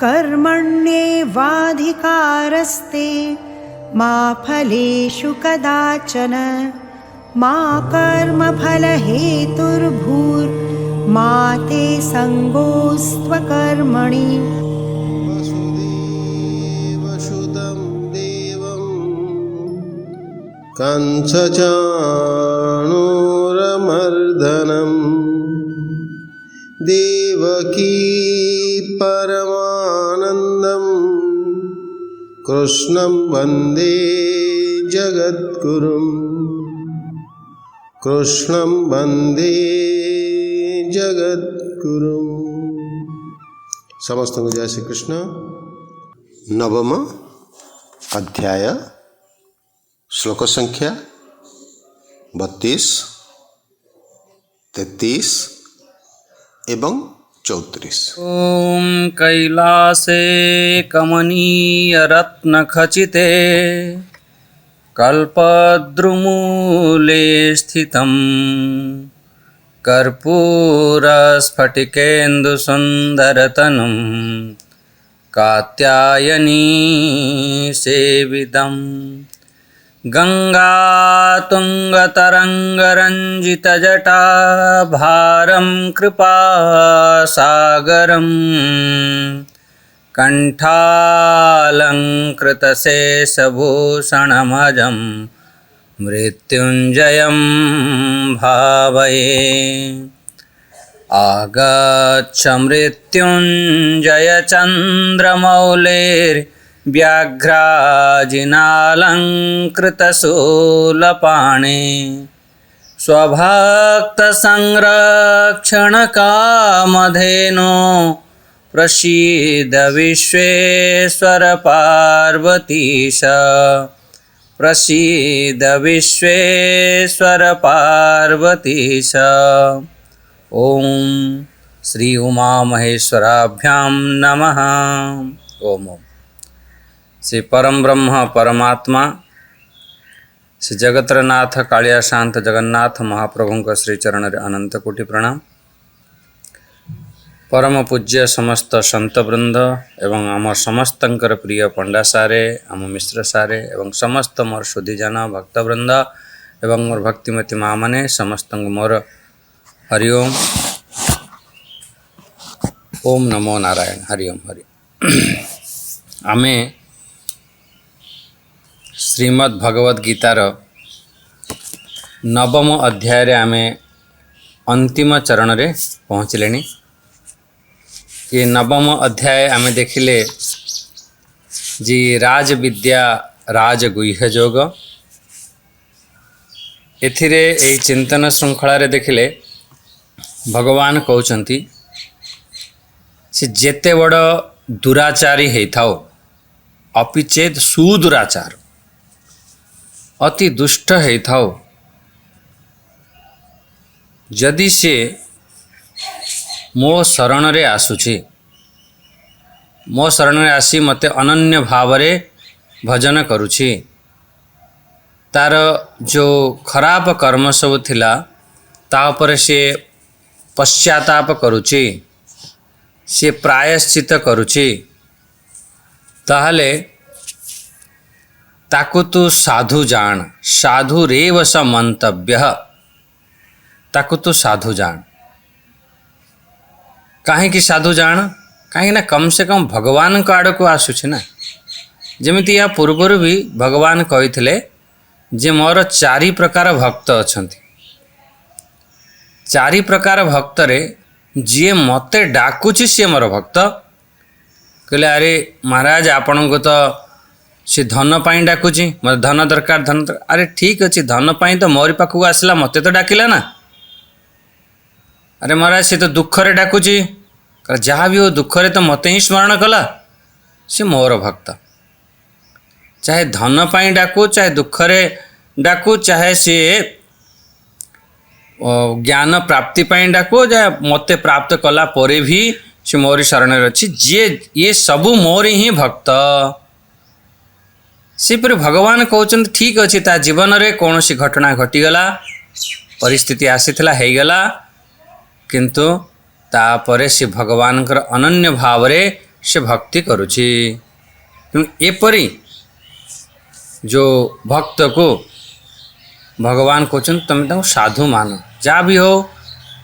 कर्मण्येवाधिकारस्ते मा फलेषु कदाचन मा कर्मफलहेतुर्भूर्मा ते सङ्गोऽस्त्वकर्मणि। वसुदेवसुतं देवं कंसचाणूरमर्दनं देवकी परमानन्दं कृष्णं वन्दे जगद्गुरुं कृष्णं वन्दे जगद्गुरुं। समस्त को जय श्री कृष्ण। नवम अध्याय श्लोक संख्या 32, 33 एवं 34। ओम कैलासे कमनीय रत्नखचिते कल्पद्रुमूले स्थितं कर्पूरस्फटिकेन्दुसुन्दरतनुं कात्यायनी सेवितं गंगातुंगतरंगरंजितजटा भारं कृपासागरं कंठालंकृतशेषभूषणमजं मृत्युंजयं भावये। आगच्छ मृत्युंजय चन्द्रमौलेर्व्याघ्राजिनालंकृतशूलपाणे स्वभक्तसंरक्षणकामधेनो प्रसीद विश्वेश्वर पार्वतीश प्रसीद विश्वेश्वर पार्वतीश। ओम श्री उमा महेश्वराभ्यां नमः। ओम श्री परम ब्रह्म परमात्मा श्री जगत्रनाथ कालिया शांत जगन्नाथ महाप्रभु का श्री चरण अनंत कोटि प्रणाम। परम पूज्य समस्त संत वृंद एवं आम समस्तंकर प्रिय पंडा सारे आम मिश्र सारे एवं समस्त मोर सुधीजन भक्तवृंद एवं मोर भक्तिमती माँ मैंने समस्त मोर हरिओम। ओम नमो नारायण। हरिओम हरि। आमे श्रीमद् भगवद गीतार नवम अध्याय आमे अंतिम चरण रे पहुँचले। ये नवम अध्याय आमे देखिले जी राज विद्या राज गुह्य जोग। एथिरे एई चिंतन श्रृंखला रे देखिले भगवान कहउचंती से जेते बड़ दुराचारी है थाओ अपिचेत सुदुराचार अति दुष्ट है थाओ जदि से मो शरण रे आसुछि मो शरण रे आसी मते अनन्य भाव रे भजन करुछि तार जो खराब कर्म सब थिला ता पर से पश्चाताप करुछि से प्रायश्चित करुछि ताहले ताकु तू साधु जान साधु रेव स मंतव्य ताकु तू साधु जान। कहीं की साधु जान कहीं ना कम से कम भगवान को आड़ को आसुछि ना। जमिति या पूर्वर भी भगवान कहिथिले जे मोर चारि प्रकार भक्त अछंती। चारि प्रकार भक्त रे जी मते डाकुची सी मोर भक्त। कहले अरे महाराज आपण को तो सी धन पाई डाकुची मत धन दरकार धन अरे ठीक अच्छे धन पाई तो मोरी पाखक आसला मते तो डाकिला ना। अरे महाराज सी तो दुख रे डाकुची जहाँ भी हो दुख रे तो मते ही स्मरण कला सी मोर भक्त। चाहे धन पाई डाकू चाहे दुख रे डाकू चाहे सी ज्ञान प्राप्ति पाई डाकू चाहे मते प्राप्त कला परे भी से मोरी शरण अच्छी जे ये सबू मोरी ही भक्त। सेपरि भगवान कहते ठीक अच्छे ता जीवन रे कौन सी घटना घटीगला परिस्थिति आसीथिला हेगला किंतु तापरे से भगवान अनन्य भाव रे से भक्ति करुछि। तेणु एपरी जो भक्त को भगवान कहते तुम ताको साधु मान, जहाँ भी हो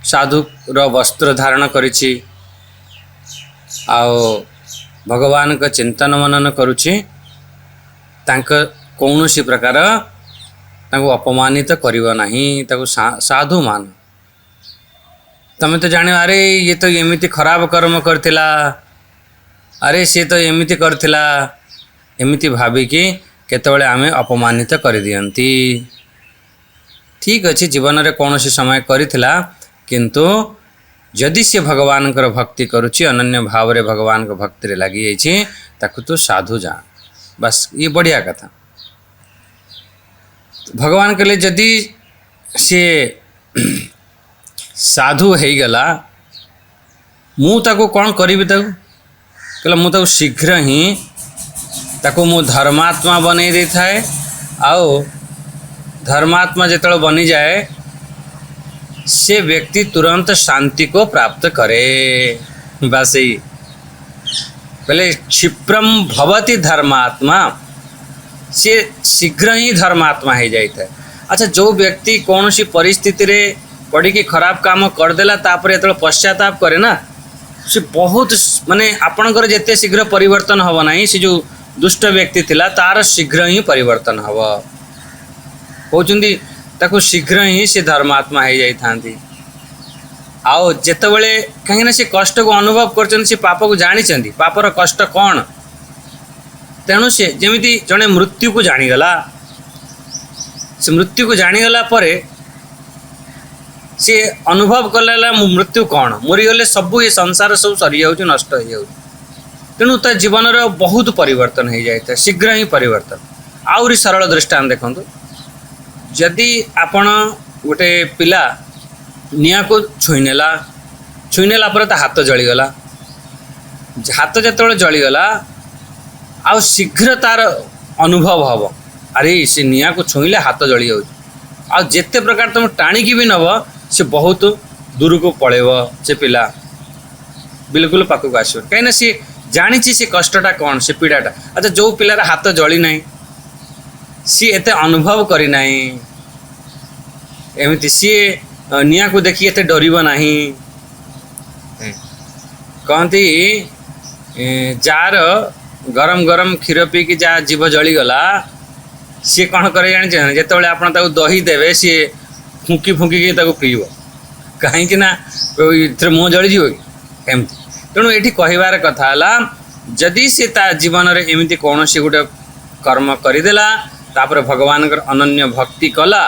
साधुर वस्त्र धारण करिछि आओ भगवान का चिंतन मनन करुछि, तांक कौनसी प्रकार ताको अपमानित करिव नाही, ताको साधु मान। तमें तो जान अरे ये तो एमिति खराब कर्म करथिला, अरे से तो एमिति करथिला, एमिति भाविकी केतबेले आमे अपमानित कर दियंती। ठीक अच्छे जीवन रे कौनसी समय करिथिला, किंतु जदि से भगवान कर भक्ति करुछि, अनन्य भाव रे भगवान को भक्ति रे लगी जाइछि, ताकु तो साधु जान। बस ये बढ़िया कथा। भगवान कहले जदि से साधु हो गला, मु ताको कौन करिबि, ताको कहला मु ताको शीघ्र ही ताको मु धर्मात्मा बनै दे थाए। आओ धर्मात्मा जिते बनी जाए से व्यक्ति तुरंत शांति को प्राप्त करे। बस यही पहले क्षिप्रम भवति धर्मात्मा, से शीघ्र ही धर्मात्मा हो जाता है। अच्छा, जो व्यक्ति कौन सी परिस्थिति रे पड़ी कि खराब काम करदेला तापर जो पश्चाताप करे ना, से बहुत माने आपणकर जिते शीघ्र परिवर्तन हम ना, से जो दुष्ट व्यक्ति थिला तार शीघ्र ही परिवर्तन हम कहते ताको शीघ्र ही से धर्मात्मा हो जाती। आओ जितेबले कहीं से कष्ट को अनुभव कर, से पाप को जानी पापर कष्ट कौन, तेणु से जमी जड़े मृत्यु को जानीगला, से मृत्यु को जानीगला पर सी अनुभव कला मृत्यु कौन, मरीगले सबू ये संसार सब सरी जाऊँ नष्ट हो जाऊँ। तेणु ता जीवन बहुत परिवर्तन हो जाए, शीघ्र ही परिवर्तन। आहरी सरल दृष्टांत देखो, जदि आपण गोटे पिला निया को छुईनेला पर ता हाथ जलीगला, हाथ जो जलीगला आ शीघ्र तार अनुभव हम, अरे से निया को छुईले हाथ जली जाऊँ। आते प्रकार तुम टाणिकी भी नब से बहुत दूर को पलैब, से पिला बिल्कुल पाखक आस कहीं सी जानी से कष्टटा कौन, से पीड़ाटा। अच्छा, जो पिलार हाथ जली ना सी एते अनुभव करना, एमती सी निया को देखी एते डरब ना। कहती जार गरम गरम क्षीर पी कि जहाँ जीव जलीगला, सी कौन करे जानी जिते आप दही देवे सी फुंकी फुंकी पीब, कहीं मुँह जलीज एमती। तेणु ये कहबार कथा है, जदि सी ता जीवन में एमती कौन सी गोटे कर्म करदेला, तापर भगवान अनन्य भक्ति कला,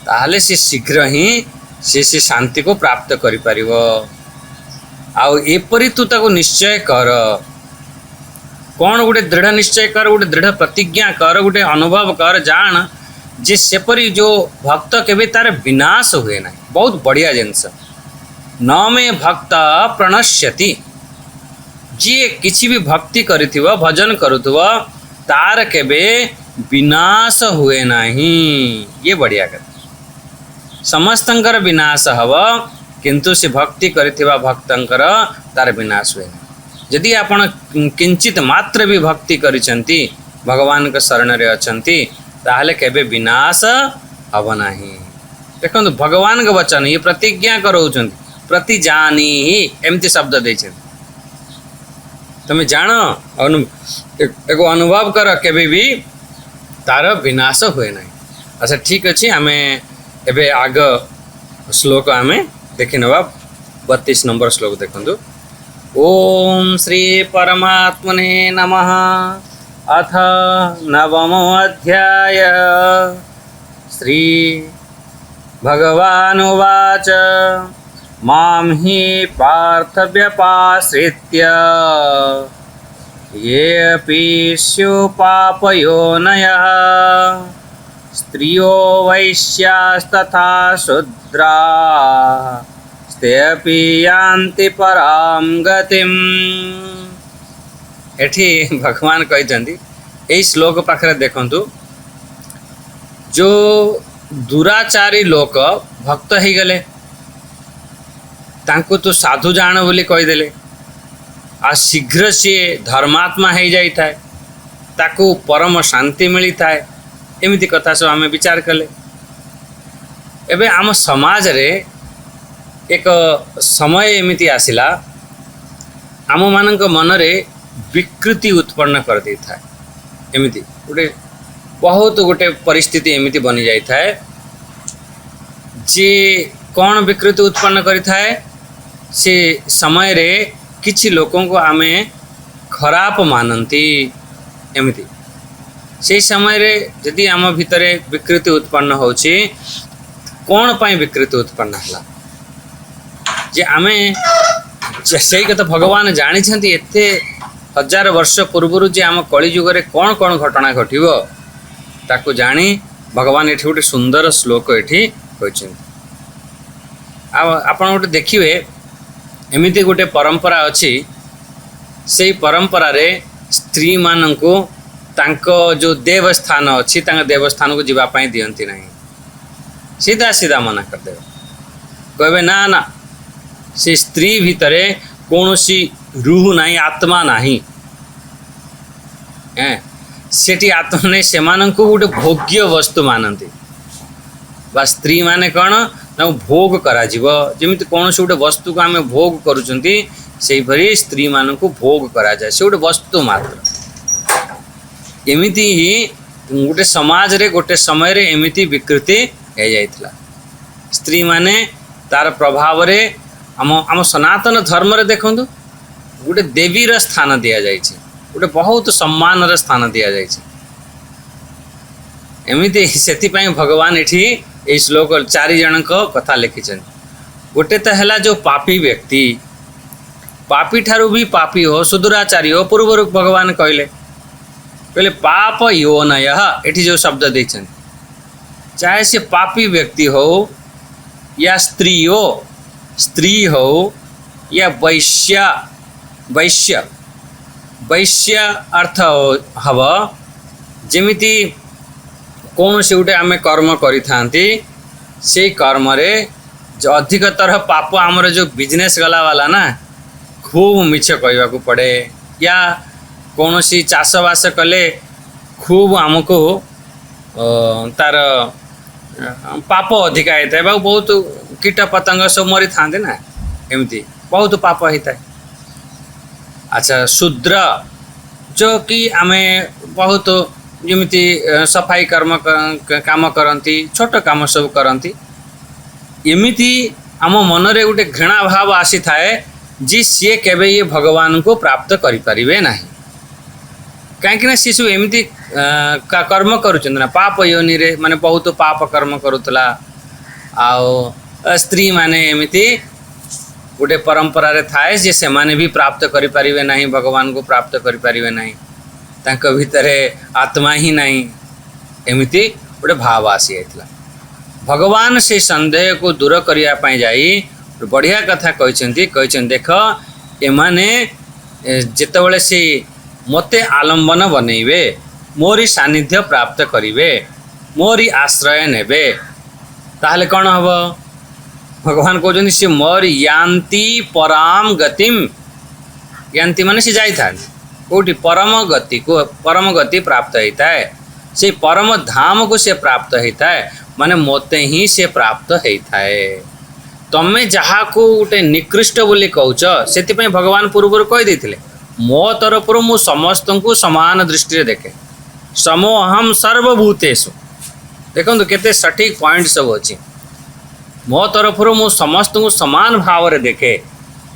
ताहले से शीघ्र ही से शांति को प्राप्त करि परिबो। आउ एपरि तू ताको निश्चय कर, कौन गोटे दृढ़ निश्चय कर, गोटे दृढ़ प्रतिज्ञा कर, गोटे अनुभव कर, जान जे सेपरी जो भक्त केबे तार विनाश हुए ना। बहुत बढ़िया जिनस, न में भक्त प्रणश्यति, जी किसी भी भक्ति करिथिबो भजन करुथिबो तार केबे विनाश हुए नहीं। ये बढ़िया कर, समस्तंकर विनाश हव, किंतु से भक्ति करिथिबा भक्तंकर तार विनाश हुए नहीं। यदि आपण किंचित मात्र भी भक्ति करिसंती, भगवान के शरण रे अछंती, ताहले केबे विनाश हव नाही। देखो भगवान के वचन ये प्रतिज्ञा करौछंती, प्रति जानी ही एमती शब्द देछंती। तुम्हें जान एक अनुभव कर, केबे भी तार विनाश हुए ना। अच्छा ठीक अच्छे, आम एबे आग श्लोक आम देखी नवा। 32 नंबर श्लोक देखु। ओम श्री परमात्मने नमः। अथ नवमो अध्याय। श्री भगवानुवाच मां हि पार्थ व्यपाश्रित्य येऽपि स्युः पापयोनयः स्त्रियो वैश्यास्तथा शूद्राः तेऽपि यान्ति परां गतिम्। एठी भगवान कहते यही श्लोक पाखरे देखंतु, जो दुराचारी लोक भक्त हो गले तांको तो साधु जान बोली कहीदेले, आ शीघ्र सी धर्मात्मा हो जाए ताकू परम शांति मिली थाए एमती कथा सब आम विचार कले। एबे आम समाज रे एक समय एमती आसिला आम मानक मनरे विकृति उत्पन्न कर दे था। एमती गोटे बहुत गोटे परिस्थिति एमती बनी जाए थाए जे कौन विकृति उत्पन्न करि थाए से समय रे किछि लोकों को आमे खराब मानती। एमती से समय रे यदि आम भितरे विकृति उत्पन्न होछि कौन पाई विकृति उत्पन्न हला जे आमे से कथा भगवान जानी एते हजार वर्ष पूर्व जे आम कलिजुग रे कौन कौन घटना घटिव ताकू जानी भगवान एठी गोटे सुंदर श्लोक एठी कहछन। आपण गोटे देखिए एमिति गोटे परंपरा अच्छी से परंपरा रे स्त्री माननकु तांको जो देवस्थान अच्छी देवस्थान को जीवा पाई दियंती नहीं सीधा सीधा मना कर देवे कहबे ना ना से स्त्री भितरे कौनसी रूह नहीं आत्मा नहीं सेठी आत्मा नहीं से गोटे भोग्य वस्तु मानती बा स्त्री माने कौन ना भोग करा जमी कौन से गोटे वस्तु को आम भोग करुँच से भरी स्त्री मान को भोग करा जाए से गोटे वस्तु मात्र एमिति ही गोटे समाज रे गोटे समय रे एमिति विकृति हो जाइथिला। स्त्री माने तार प्रभाव रे आम सनातन धर्म रे देखंतु गोटे देवी रा स्थान दिया जाइछि गोटे बहुत सम्मान रा स्थान दिया जाइछि। एमिति सेति पई भगवान एठी ए श्लोक 4 जनक कथा लिखिछन। गोटे तो है जो पापी व्यक्ति पापी ठारू भी पापी हो सुदुराचारी हो पूर्व भगवान कहले कहले पाप योनय एठी जो शब्द देछन चाहे से पापी व्यक्ति हो या स्त्री हो या वैश्य वैश्य वैश्य अर्थ हव जेमिति कौन से गोटे आम कर्म करि से कर्म रे जो अधिकतर पाप आमर जो बिजनेस गला वाला ना खूब मिछ कहवा को पड़े या कौन सी चाषबास कले खूब आमको तार पाप अधिका होता है बहुत कीट पतंग सब मरी था ना एमती बहुत पाप होता है। अच्छा शूद्र जो कि आमे बहुत जमिति सफाई कर्म काम करती छोट काम सब करती एमिति आम मनरे गोटे घृणा भाव आसी थाए जी सी केबे ये भगवान को प्राप्त करें ना कहीं सी सब एमती कर्म करुना पाप योनि रे माने बहुत पाप कर्म करुला आ स्त्री माने एमती गोटे परंपरा रे थाए जे से माने भी प्राप्त करें ना भगवान को प्राप्त करें ना तांको भितरे आत्मा ही नहीं एमती गोटे भाव आसी जाइथिला। भगवान से संदेह को दूर करिया पाई जाई बढ़िया कथा कहते देख एमाने जेतेबेले से मते आलम्बन बनइबे मोरी सानिध्य प्राप्त करिवे मोरी आश्रय नेबे ताहले कौन हम भगवान कहते से मोर यान्ति पराम गतिम यान्ति माने से जाई था कोटी परम गति को परम गति प्राप्त होता है से परम धाम को से प्राप्त होता है माने मोते ही से प्राप्त होता है। तमें जहाँ को गोटे निकृष्ट बोली कहूच से भगवान पूर्व कही देते मो तरफ मु समस्त को समान दृष्टि देखे समो अहम सर्वभूतेषु देखो केते सटीक पॉइंट सब अच्छी मो तरफ मु समस्त को समान भाव रे देखे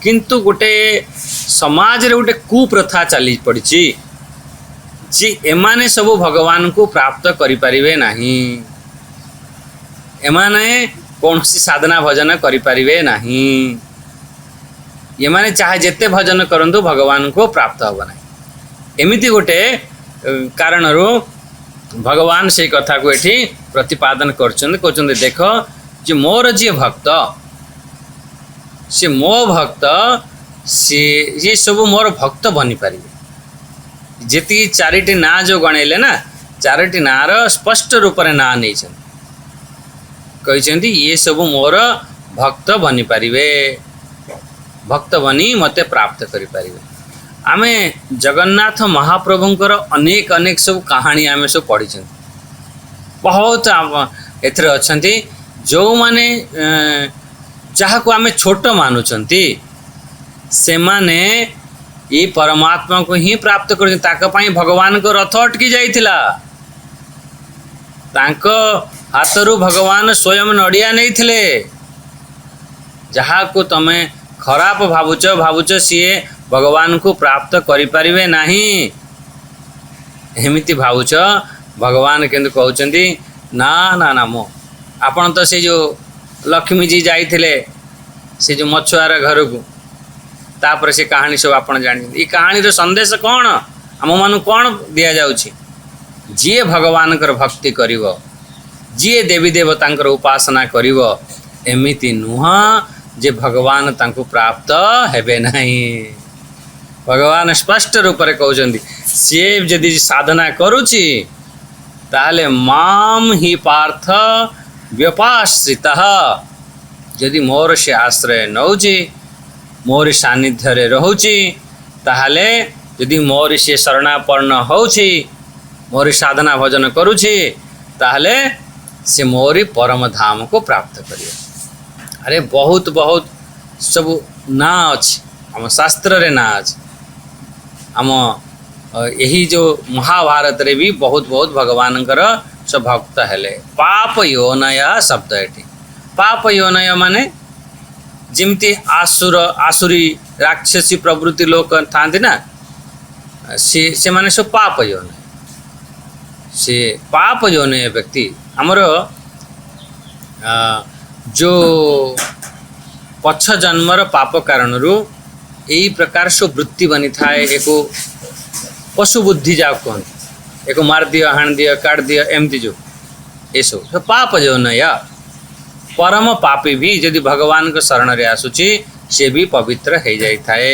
किंतु गोटे समाज रे गोटे कुप्रथा चली पड़ी जी एमाने सब भगवान को प्राप्त करें नहीं एमाने कौन सी साधना भजन करें नहीं ये माने चाहे जिते भजन करंतु भगवान को प्राप्त होगा नहीं एमिति गोटे कारण भगवान से कथा को एठी प्रतिपादन कर देख जे मोर जी भक्त से मो भक्त से ये सब मोर भक्त बनी पारे जी चारिटी ना जो गणेले ना चारिटी ना स्पष्ट रूप से ना नहीं कहते ये सब मोर भक्त बनी पारे भक्त बनी मते प्राप्त करि पारिबे आमे जगन्नाथ महाप्रभुंकर अनेक अनेक सब कहानी आमे सब पढ़ी बहुत एथरे अछंती जो माने जहाँ को आमे छोट मानुचंती से माने ये परमात्मा को ही प्राप्त कर ताका पाई भगवान को रथ अटकी जाइथिला तांको हाथरू भगवान स्वयं नड़िया नहीं थिले जहाँ को तमे खराब भावुच सीए भगवान को प्राप्त करि परिबे नहीं एमिति भावुच भगवान केंद्र कहउचंदी ना ना ना मो आपण तो से जो लक्ष्मी जी जाइथिले से जो मछुआर घर को तापर से कहानी सब आपण जानि ई कहानी रो संदेश कौन आम मानु कौन दिया जाउछि जी भगवान कर भक्ति करिवो जी देवी देवतांकर उपासना करिवो एमिति नुह जे भगवान तांको प्राप्त हेबे नहीं भगवान स्पष्ट रूप से कहउचंदी से यदि साधना करूछि ताहले माम ही पार्थ व्यपाश्रितः यदि मोर से आश्रय नौछि मोर सानिध्य रे रहउछि ताहले यदि मोर से शरणापन्न होछि मोर साधना भजन करुछि ताहले से मोरी परम धाम को प्राप्त करियो अरे बहुत बहुत सब ना अछि हम शास्त्र रे ना अछि हम यही जो महाभारत रे भी बहुत बहुत भगवानकर सब भक्त हेले पाप योनय शब्द एटी पाप योनय माने जिमती आसुर आसुरी राक्षसी प्रवृत्ति लोक थांती ना से माने सब पाप योनय से पाप योनय व्यक्ति हमर जो पक्ष जन्मर पाप कारण रु यही प्रकार सो वृत्ति बनी थाए एको पशु बुद्धि जाओ कहते एको मार दियो हाण दियो काट दियो एमती जो ये सब पाप जो नय परम पापी भी यदि भगवान को शरण रे आसुची से भी पवित्र हो जाई थाए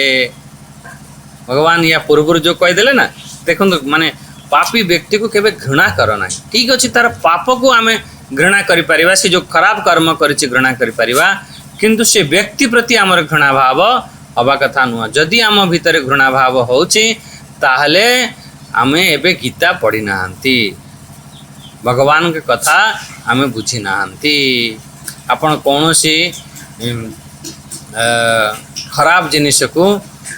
भगवान या पूर्व जो कह देले ना देखो माने पापी व्यक्ति को केबे घृणा करो ना ठीक अच्छे तार पाप को आमे घृणा करि परिबा से जो खराब कर्म करिछि घृणा करि परिबा किंतु से व्यक्ति प्रति आमर घृणा भाव हवा कथा नुह जदि आम भितर घृणा भाव होछि ताहले आमे एबे गीता पढ़ी नाहंती भगवान के कथा आमे बुझी नाहंती आपण कौनसी खराब जिनिस को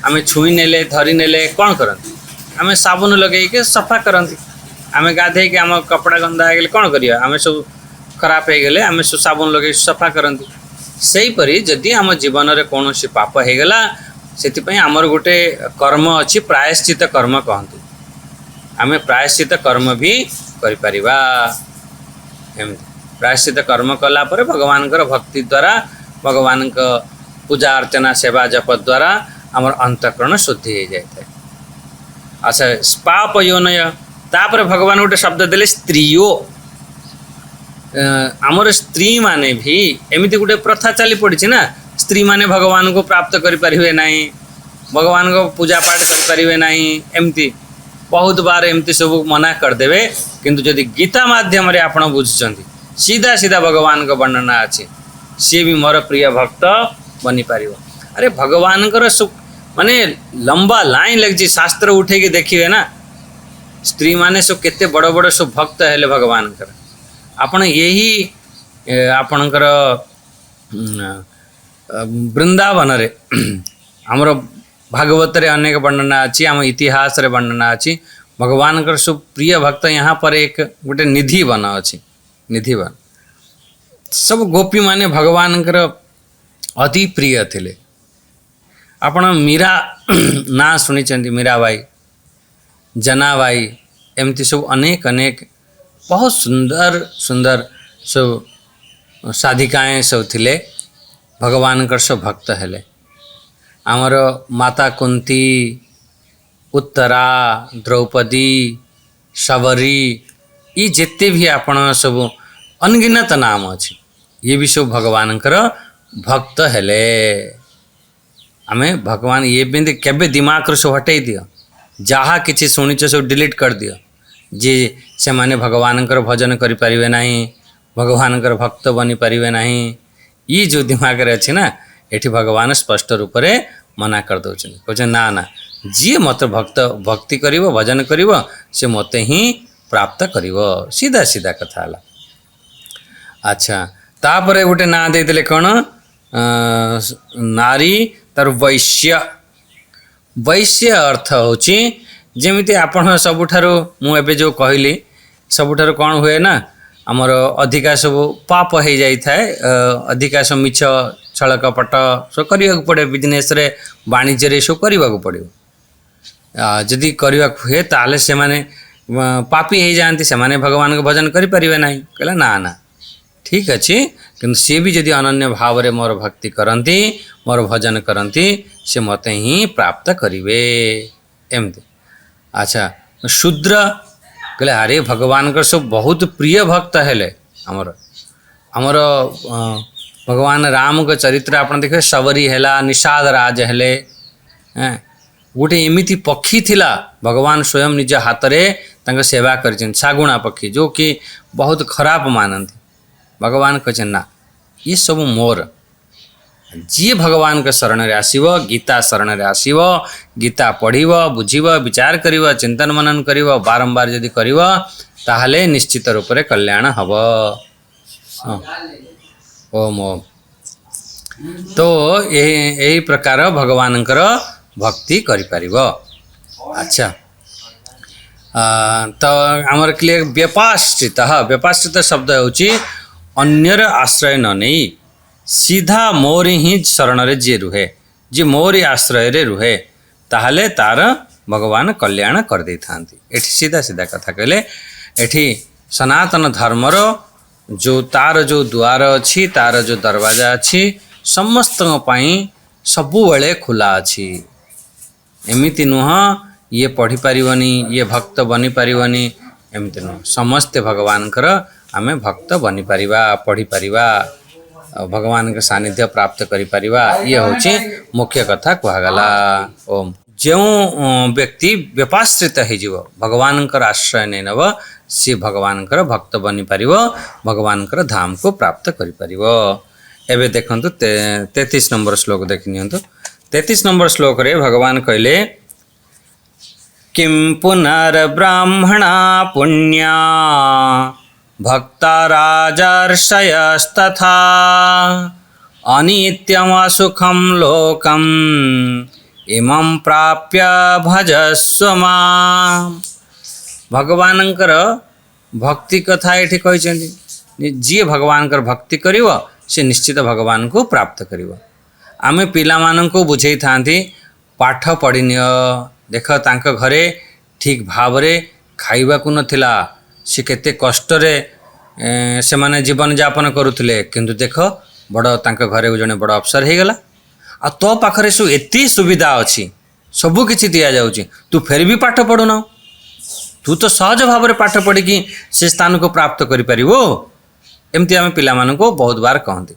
आमे छुई नेले धरी नेले कौन करती आमे साबुन लगे के सफा करती आमे गाधे के आम कपड़ा गंदा हो गले कौन करिया आमे सब खराब हो गले आमे सब साबुन लगे सफा करती सही परी जदि आम जीवन रे कौनसी पाप हो गला सेति आमर गोटे कर्म अच्छी प्रायश्चित कर्म कहते आमे प्रायश्चित कर्म भी करि परिबा एमती प्रायश्चित कर्म कला पर भगवान भक्ति द्वारा भगवान पूजा अर्चना सेवा जप द्वारा आमर अंतःकरण शुद्धि हो जाए अच्छा पाप योनय तापर भगवान गोटे शब्द देले स्त्रीयो आमर स्त्री माने भी एमती गोटे प्रथा चली पड़ी ना स्त्री माने भगवान को प्राप्त करि परिबे नहीं भगवान को पूजा पाठ करि परिबे नहीं एमती बहुत बार एमती सब मना कर देवे किंतु जदि गीता माध्यम रे आपण बुझुचंती सीधा सीधा भगवान को वर्णना अच्छे सी भी मोर प्रिय भक्त बनी पारिबो अरे भगवान माने लंबा लाइन लगी शास्त्र उठे के देखिए ना स्त्री माने सब केते बड़ बड़ सब भक्त हेले भगवान कर आपण यही आपणकर वृंदावन रे हमर भागवत रे अनेक वर्णना अच्छी आम इतिहास रे वर्णना अच्छी भगवान कर सब प्रिय भक्त यहाँ पर एक गोटे निधि बना अच्छी निधि बन सब गोपी माने भगवान कर अति प्रिय थिले आपण मीरा ना शुणी मीराबाई जनाबाई एमती सब अनेक अनेक बहुत सुंदर सुंदर सब साधिकाएँ सब थिले भगवान कर सब भक्त हेले आमर माता कुंती उत्तरा द्रौपदी शबरी ये जिते भी आपण सब अनगिनत नाम अच्छे ये भी सब भगवान भक्त हेले आमे भगवान ये भी केबे दिमाग रो सब हटै दियो जहाँ किसी शुणिच सब डिलीट कर दियो जे से माने भगवान भजन करि परिबे नहीं भगवान भक्त बनी परिबे नहीं ये जो दिमाग रे अच्छे ना एठी भगवान स्पष्ट रूप से मना कर दौरान कहते ना ना जी मत भक्ति करिवो भजन करिवो से मते ही प्राप्त करिवो सीधा सीधा कथा हला। अच्छा तापर गोटे ना देदेले कौन नारी तार वैश्य वैश्य अर्थ होची जेमिति आपण सबुठारु मु एबे जो कहली सबुठारु कौन हुए ना आमर अधिका सब पाप हो जाई थाए अधिका सब मिछ छल कपट सब करने को पड़े बिजनेस रे वाणिज्य रे सब करने को पड़ो जदि करने हुए ताले से माने पापी हो जाती से माने भगवान को भजन करि परिबे नाही कहला ना ना ठीक अच्छे किंतु सी भी जदि अनन्य भाव रे मोर भक्ति करती मोर भजन करती से मते ही प्राप्त करिवे एमती। अच्छा शूद्र कहले अरे भगवान का सब बहुत प्रिय भक्त हेले हमर हमर भगवान राम के चरित्र आपन देखे सबरी हेला निषाद राज हेले गोटे एमिति पक्षी थिला भगवान स्वयं निज हाथ रे तांका सेवा करछन सागुणा पक्षी जो कि बहुत खराब मानती भगवान कहछन ना ये सब मोर जी भगवान के शरण रे आसीबो गीता शरण रे आसीबो गीता पढ़िबो बुझिबो विचार करिबो चिंतन मनन करिबो बारंबार यदि करिबो ताहले निश्चित रूप रे कल्याण हबो। ओम ओम तो यही प्रकार भगवानकर भक्ति करि परिबो। अच्छा तो आमर क्लियर व्यपाश्रित शब्द होची अन्यर आश्रय न नहीं सीधा मोर ही शरण रे जे रुहे जे मोरी आश्रय रे रुहे ताहले तार भगवान कल्याण कर दे थांती। एठी सीधा सीधा कथा कहले एठी सनातन धर्मर जो तार जो द्वार अच्छी तार जो दरवाजा अच्छी समस्त पाई सबु बेले खुला अच्छी एमिति नुह ये पढ़ी पारिबनी ये भक्त बनी पारिबनी एमिति नुह समस्ते भगवान कर आमे भक्त बनी पारिबा पढ़ी पारिबा भगवान के सानिध्य प्राप्त करि पारिबा ये होची मुख्य कथा कहगला। ओम जो व्यक्ति व्यपाश्रित हो भगवान आश्रय नहीं नब सी भगवान भक्त बनी पारिब भगवान धाम को प्राप्त करि पारिब। एबे देखंतु 33 नंबर श्लोक देख नियंतु 33 नंबर श्लोक रे भगवान कहले किं पुनर्ब्राह्मणा पुण्या भक्ता राजर्षयस्तथा अनित्यमसुखं लोकम् इमं प्राप्य भजस्व माम्। भगवानंकर भक्ति कथा ये कहते जी भगवानकर भक्ति करिव से निश्चित भगवान को प्राप्त करिव। आमे पिला माननको बुझेई थांती पाठ पढ़िनिय देख तांक घरे ठीक भाव रे खाइबा को नथिला से केते कष्ट रे से माने जीवन यापन करुथिले किंतु देख बड़ तांक घरे जने बड़ अफसर हे गला आ तो पाखरे सु एती सुविधा अछि सबु किछि दिया जाउछि तू फेर भी पाठ पढुना तू तो सहज भाव रे पाठ पढ़ी कि से स्थान को प्राप्त करि परिबो एमती आमे पिला मानको बहुत बार कहंती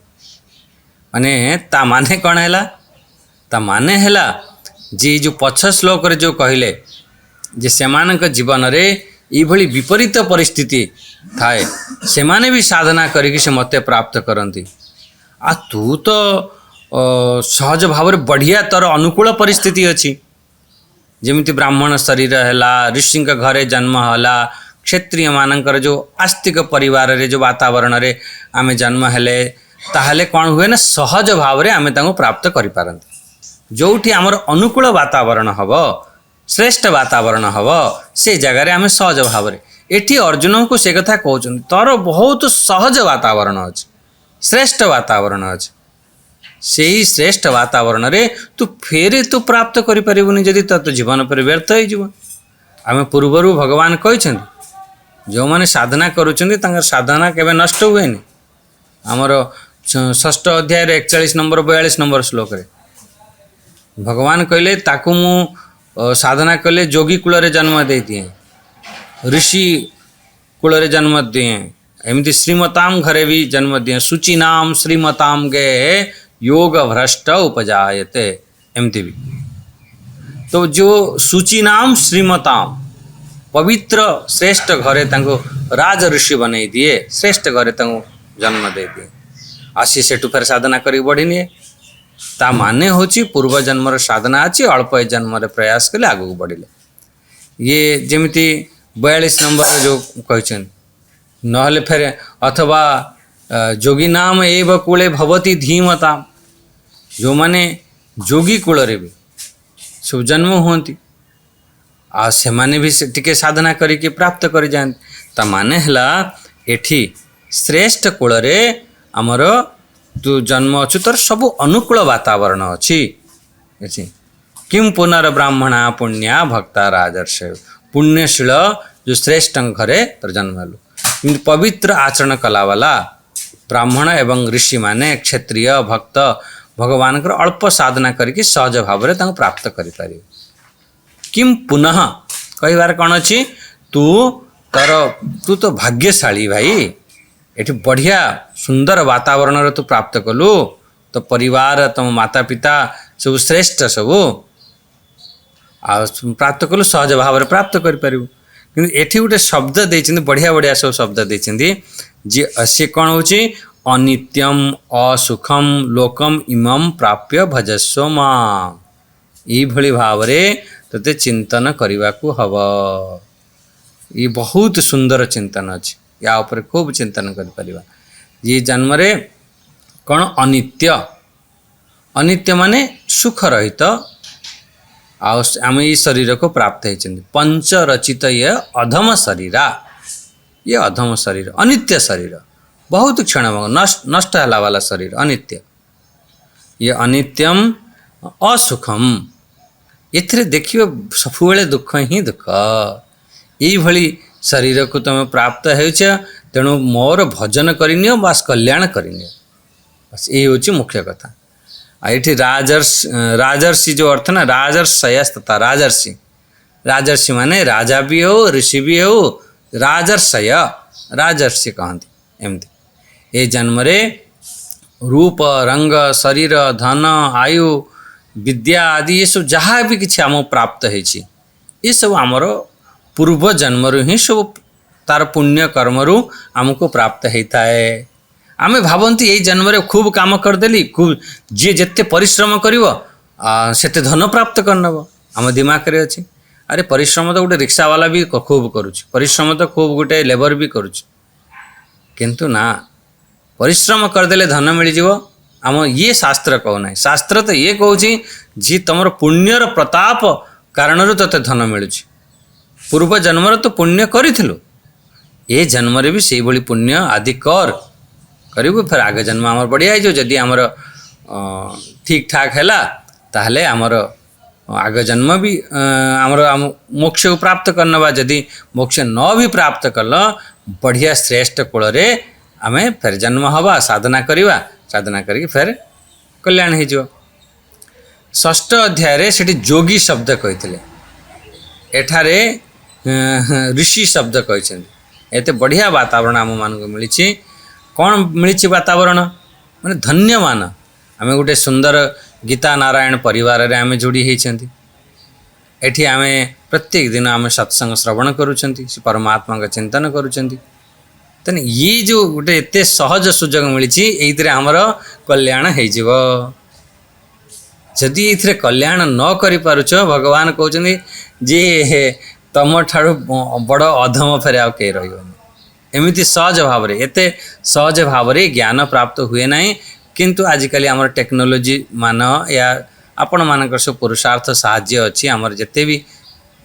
माने ता माने कोन हैला ता माने हैला जी जो पछ श्लोक रे जो कहले जे सेमानक जीवन रे ई भली विपरीत परिस्थिति थाए से माने भी साधना करिकि से मते प्राप्त करंती आ तू तो सहज भाव रे बढ़िया तर अनुकूल परिस्थिति अछि जेमिति ब्राह्मण शरीर हैला ऋषि घरे जन्म हैला क्षत्रिय मानकर जो आस्तिक परिवार रे जो वातावरण रे आमे जन्म हेले ताहले कौन हुए ना सहज भाव रे आमे तांको प्राप्त करि पारंती जोठी आमर अनुकूल वातावरण हबो श्रेष्ठ वातावरण हबो से जगह रे आमे सहज भाव रे एठी अर्जुन को से कथा कहउछन तोर बहुत सहज वातावरण अछि श्रेष्ठ वातावरण अछि सेही श्रेष्ठ वातावरण रे तू फेरे तू प्राप्त करि परिबुनी जदि तो जीवन पर व्यर्थ हो जिवो। आमे पूर्वरु भगवान कहिछन जो माने साधना करूछन तांकर साधना केबे नष्ट हुएनी। हमर षष्ठ अध्याय रे 41 नंबर 42 नंबर श्लोक रे भगवान कहले ताकू मु साधना कले जोगी कुल रे जन्म दे दिए ऋषि कुल रे जन्म दिए एमती श्रीमताम घरे भी जन्म दिए सूची नाम श्रीमताम गे योग भ्रष्ट उपजायते एमती भी तो जो सूची नाम श्रीमताम पवित्र श्रेष्ठ घरे तांको राज ऋषि बनै दिए श्रेष्ठ घरे तांको जन्म दे दिए आसी सेठु फेर साधना करी बढ़ी निए ता माने होची पूर्व जन्मर साधना अच्छी अल्प जन्म प्रयास कले आगू बढ़िले ये जमिति 42 नंबर जो कहते नहले फेर अथवा जोगी नाम एव कूले भवती धीमता जो माने जोगी कूल रे भी सब जन्म हुंती आ से माने भी टिके साधना करिके प्राप्त कर जान ता माने हला एठी श्रेष्ठ कूल रे हमर तू जन्म अच्छु तोर सब अनुकूल वातावरण अच्छी किम पुनर्ब्राह्मणा पुण्या भक्ता राजर्ष पुण्यशील जो श्रेष्ठ घरे तोर जन्म हेलु किंतु पवित्र आचरण कला वाला ब्राह्मण एवं ऋषि माने क्षत्रिय भक्त भगवान को अल्प साधना करके सहज भाव में प्राप्त करें किम पुनः कहबार कौन अच्छी तू तो भाग्यशाली भाई ये बढ़िया सुंदर वातावरण रे तू प्राप्त कलु तो परिवार तुम माता पिता सब श्रेष्ठ सब प्राप्त कलु सहज भाव में प्राप्त कर एठी गोटे शब्द देइछन्ति बढ़िया बढ़िया सब शब्द देइछन्ति जे से कौन होची अनित्यम असुखम लोकम इमं प्राप्य भजस्व मां ई भली भाव रे तते चिंतन करने को हब ये बहुत सुंदर चिंतन अच्छी या ऊपर खूब चिंतन कर ये जन्म रे कौन अनित्य अनित्य माने सुख रहित आम ये शरीर को प्राप्त होती पंच रचित ये अधम शरीरा ये अधम शरीर अनित्य शरीर बहुत क्षण नष्ट होला वाला शरीर अनित्य ये अनित्यम असुखम एथिरे देखियो सबुबले दुख ही दुख यही भली शरीर को तुम प्राप्त होछ तेणु मोर भजन करनियो बास कल्याण करनियो बस यही होची मुख्य कथा ये राजर्षि जो अर्थ ना राजर्षयस्तथा राजर्षि राजर्षि माने राजा भी हो ऋषि भी हो राजर्षय राजर्षि कहते एमती ये जन्म रे रूप रंग शरीर धन आयु विद्या आदि ये सब जहाँ भी किसी आम प्राप्त होती ये सब आमर पूर्व जन्मरु ही सब तार पुण्य कर्मरु आमको प्राप्त होता है आम भावती यही जन्म रे खूब काम करदेली खूब जी जिते परिश्रम करते धन प्राप्त करनब आम दिमाग रे अच्छी अरे परिश्रम तो गोटे रिक्शा वाला भी खूब करुच्ची परिश्रम तो खूब गोटे लेबर भी करुच्ची किंतु ना परिश्रम करदेले धन मिल जाव आम ये शास्त्र कहना शास्त्र तो ये कहूँ जी तुम पुण्यर प्रताप कारण तोते धन मिलूँ पूर्व जन्म तो पुण्य करूँ ये जन्म रे भी से भली पुण्य आदि करू फिर आगे जन्म आमर बढ़िया हो जदि आमर ठीक ठाक है ताहले आमर आग जन्म भी आमर मोक्ष को प्राप्त करना जदि मोक्ष न भी प्राप्त कल बढ़िया श्रेष्ठ कूल रे आमे फिर जन्म हवा साधना करवा साधना करके फिर कल्याण हो षष्ठ अध्याय रे सेठी जोगी शब्द कहते एठारे ऋषि शब्द कहते एते बढ़िया वातावरण आम मान मिली कौन मिली वातावरण माने धन्यमान आम गोटे सुंदर गीता नारायण परिवार रे आम जोड़ी होती एठी आम प्रत्येक दिन आम सत्संग श्रवण करुँच परमात्मा का चिंतन करुँच तेने ये जो गोटे एत सहज सुजोग मिली ये आमर कल्याण हो जदि ये कल्याण न करिपारुछ भगवान कहते जे तुम ठारू बड़ अधम फेर आ कहीं रही एमती सहज भाव रे एते सहज भाव रे ज्ञान प्राप्त हुए ना किंतु आजिकल आमर टेक्नोलोजी मान या आपण मानकर सब पुरुषार्थ साहाय्य अच्छी आमर जिते भी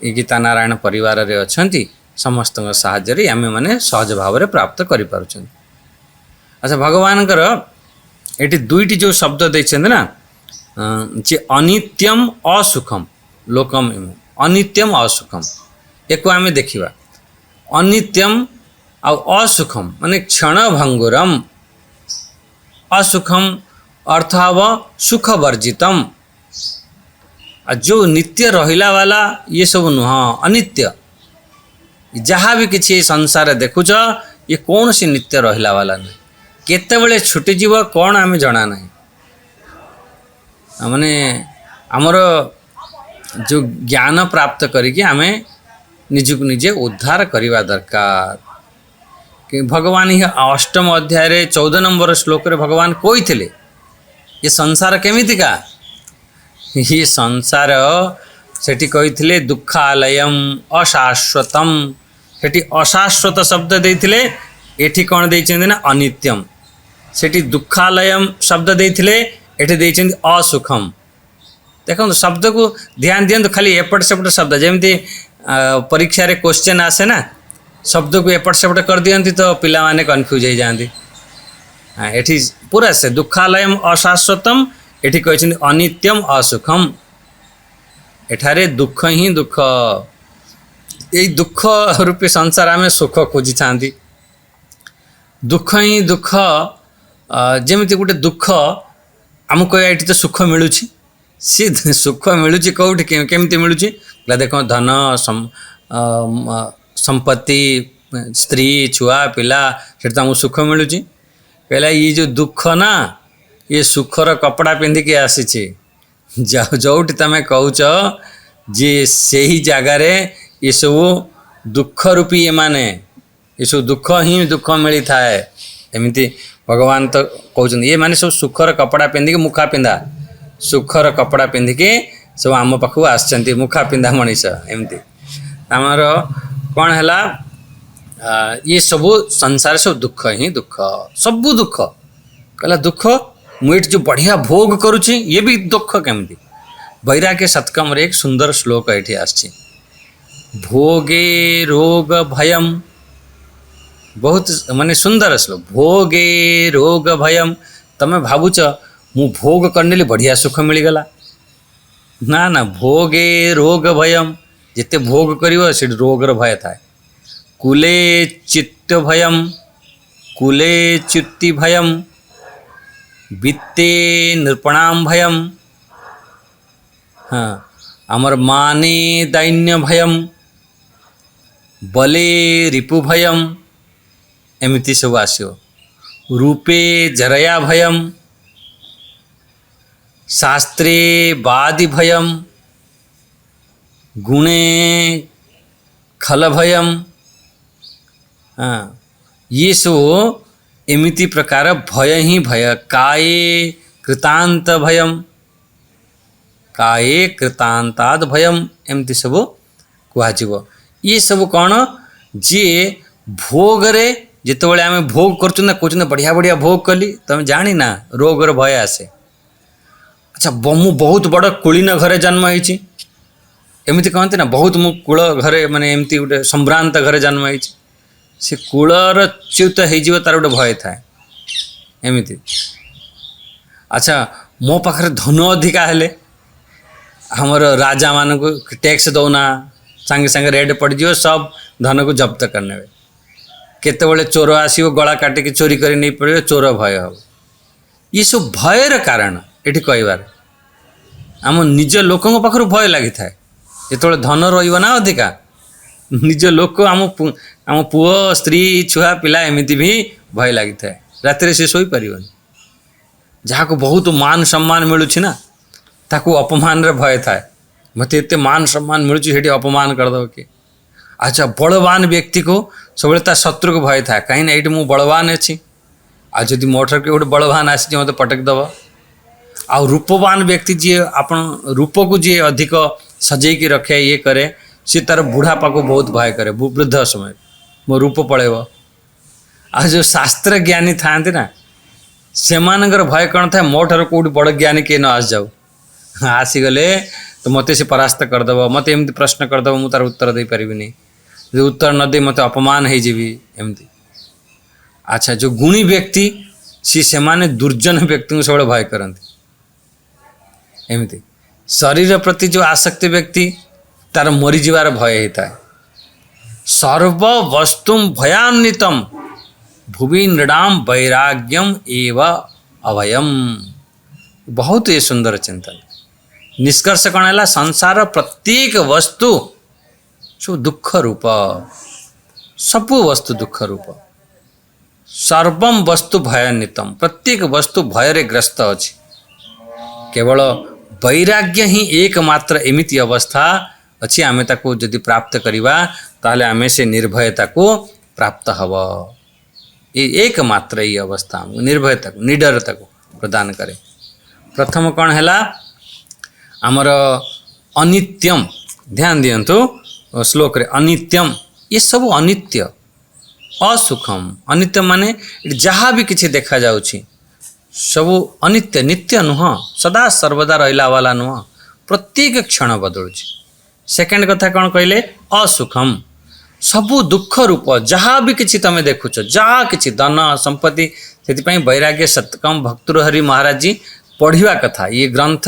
गीता नारायण परिवार रे अछंती समस्त साहाय्य आम मैंने सहज भाव रे प्राप्त करि पारुछन। अच्छा भगवान ये दुईटी जो शब्द देते ना जे अनित्यम असुखम लोकम अनित्यम असुखम एक आम देखा अनित्यम असुखम माने क्षण भंगुरम असुखम अर्थ हव सुख वर्जितम जो नित्य रहिला वाला ये सब नुह अनित्य जहाँ भी किसी संसार देखुच ये कौन सी नित्य रहिला वाला नहीं केतेबेले छुटीजीव कौन आम जना ना माने आमर जो ज्ञान प्राप्त करके आम निजक निजे उद्धार करवा दरकार कि भगवान ही अष्टम अध्याय 14 नंबर श्लोक रे भगवान कही ये संसार केमितिका ये संसार सेठी कहिथिले दुखालयम अशाश्वतम सेठी अशाश्वत शब्द देइथिले एठी कोन देइछन्ति ना अनित्यम सेठी दुखालयम शब्द देइथिले एठी देइछन्ति असुखम देखो शब्द को ध्यान दियंतु खाली एपट सेपट शब्द जेमती परीक्षा रे क्वेश्चन आसे ना शब्द को एपट सेपट कर दियंती तो पिला माने कंफ्यूज हो जाती हाँ एठी पूरा से दुखालयम अशाश्वतम एठी कहते अनित्यम असुखम एठारे दुख ही दुख यही दुख रूपी संसार आम सुख खोजी था दुख ही दुख जमी गोटे दुख आमको ये तो सुख मिलूँ सी सुख मिलूँ कौटी केमती मिलूँ देख धन संपत्ति स्त्री छुआ पिला से तो आमको सुख मिलूँ कहला ये जो दुख ना ये सुखर कपड़ा पिंधिकी आसी जोटी तुम कौच जे से ही जगार ये सब दुख रूपी ये माने ये सब दुख ही दुख मिली थाए एमती भगवान तो कहते ये माने सब सुखर कपड़ा पिंधिकी मुखा पिंधा सुखर कपड़ा पिंधिकी सब आम पाखु आसचंती मुखा पिंधा मनीष एमती आमर कौन है ये सब संसार सब दुख ही दुख सबू दुख कहला दुख मुझे जो बढ़िया भोग करुच्ची ये भी दुख केमती वैराग्य शतकम रे एक सुंदर श्लोक ये आसछि भोगे रोग भयम बहुत माने सुंदर श्लोक भोगे रोग भयम तमें भावुच मु भोग करने बढ़िया सुख मिलगला ना ना भोगे रोग भयम जिते भोग कर से रोगर भय थाए कुले चित्त भयम कुले चित्ती भयम वित्ते नृपणाम भयम हाँ आमर माने दैन्य भयम बले रिपु भयम एमती सब आसो रूपे जरया भयम शास्त्रे वादि भयम गुणे खल भयम हाँ ये सब एमिति प्रकार भय ही भय काये कृतांत भयम काये कृतांताद भयम एमती सब कह ये सब कौन जी भोग रे जिते आम भोग कर बढ़िया बढ़िया भोग कली तुम जानी ना रोगर भय आसे अच्छा मु बहुत बड़ कुलीन घरे जन्म होती एमती कहते ना बहुत मु कूल घरे माने एमती गोटे संभ्रांत घरे जन्म होती से कूलर च्युत हो तार गोटे भय थाए एमती अच्छा मो पाखे धन अधिका हेले हमर राजा मान को टैक्स दौना सांगे सांगे रेड पड़ जाओ सब धन को जब्त करने केते चोर आसो गला काटिक चोरी कर नहीं पड़े चोर भय हम ये सब भयर कारण ये कहबार आम निज लोकों पाखर भय लगी था जो धन रहा अधिका निज लोक आम पुओ स्त्री छुआ पिला एमती भी भय लगी था रात से शोई पार जहाँ को बहुत मान सम्मान मिलूँ ना ताकू अपमान रे भय थाए मत एते मान सम्मान मिलूँ अपमान करदेव किए अच्छा बलवान व्यक्ति को सब शत्रु को भय था कहीं ये मुझे बलवान अच्छी आज मोटर के गोटे बलवान आसी मत पटक दब आ रूपवान व्यक्ति जी आपण रूप को जी अधिक सजेकी रखे ये करे सी तार बुढ़ापा को बहुत भय करे वृद्ध समय मो रूप पड़ेब आ जो शास्त्र ज्ञानी था ना से भय कौन था मो ठार कौट बड़ ज्ञानी किए न आस जाऊ आसीगले तो मत से परास्त करदेव मत एमती प्रश्न करदेव मुझे तार उत्तर दे पारिनी जो उत्तर न दे मत अपमान हो जीवी एमती अच्छा जो गुणी व्यक्ति सी से माने दुर्जन व्यक्ति को सब भय करती एमती शरीर प्रति जो आसक्ति व्यक्ति तार मरीजार भय होता है सर्व वस्तु भयान्वितम भुवि नृणाम वैराग्यम एव अभयम बहुत ये सुंदर चिंतन निष्कर्ष कौन है संसार प्रत्येक वस्तु सब दुख रूप सबु वस्तु दुख रूप सर्वम वस्तु भयान्वितम प्रत्येक वस्तु भय ग्रस्त अच्छी केवल वैराग्य ही एकमात्र एमिति अवस्था अच्छी आमे ताको जदि प्राप्त करिबा ताले आमे से निर्भयता को प्राप्त हब ये एकमात्र ये अवस्था निर्भयता को निडरता को प्रदान करे प्रथम कौन है आमर अनित्यम ध्यान दियंतु श्लोक रे अनित्यम ये सब अनित्य असुखम अनित्य माने जहाँ भी किसी देखा जाउछि सब अनित्य नित्य नुह सदा सर्वदा रहिला वाला नुह प्रत्येक क्षण बदलुछि। सेकेंड कथा कौन कहले असुखम सबु दुख रूप जहाँ भी किसी तुम देखुच जहाँ किसी धन संपत्ति से वैराग्य सतकम भक्तृहरि महाराज जी पढ़ा कथा ये ग्रंथ